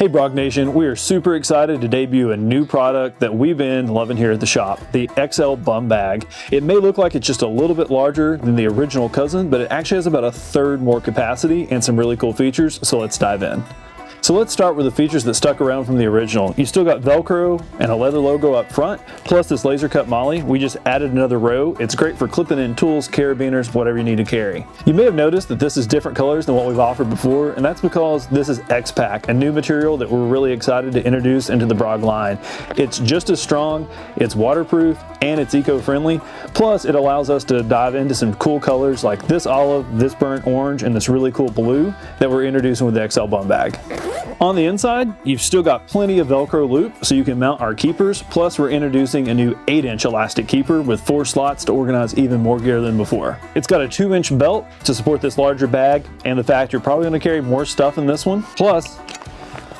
Hey Brock Nation, we are super excited to debut a new product that we've been loving here at the shop, the XL Bum Bag. It may look like it's just a little bit larger than the original cousin, but it actually has about a third more capacity and some really cool features, so let's dive in. So let's start with the features that stuck around from the original. You still got Velcro and a leather logo up front, plus this laser cut MOLLE. We just added another row. It's great for clipping in tools, carabiners, whatever you need to carry. You may have noticed that this is different colors than what we've offered before, and that's because this is X-Pac, a new material that we're really excited to introduce into the Brog line. It's just as strong, it's waterproof, and it's eco-friendly. Plus, it allows us to dive into some cool colors like this olive, this burnt orange, and this really cool blue that we're introducing with the XL Bum Bag. On the inside, you've still got plenty of Velcro loop so you can mount our keepers, plus we're introducing a new 8-inch elastic keeper with 4 slots to organize even more gear than before. It's got a 2-inch belt to support this larger bag and the fact you're probably going to carry more stuff in this one. Plus,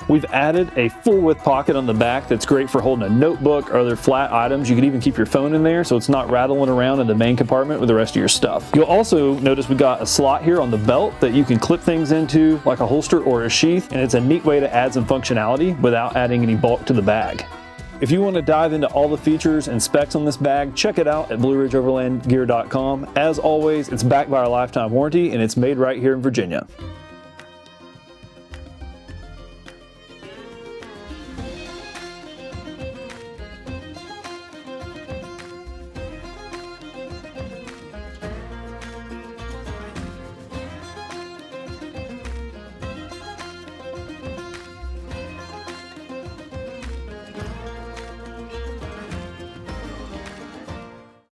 we've added a full width pocket on the back that's great for holding a notebook or other flat items. You can even keep your phone in there so it's not rattling around in the main compartment with the rest of your stuff. You'll also notice we got a slot here on the belt that you can clip things into like a holster or a sheath, and it's a neat way to add some functionality without adding any bulk to the bag. If you want to dive into all the features and specs on this bag, check it out at BlueRidgeOverlandGear.com. As always, it's backed by our lifetime warranty and it's made right here in Virginia.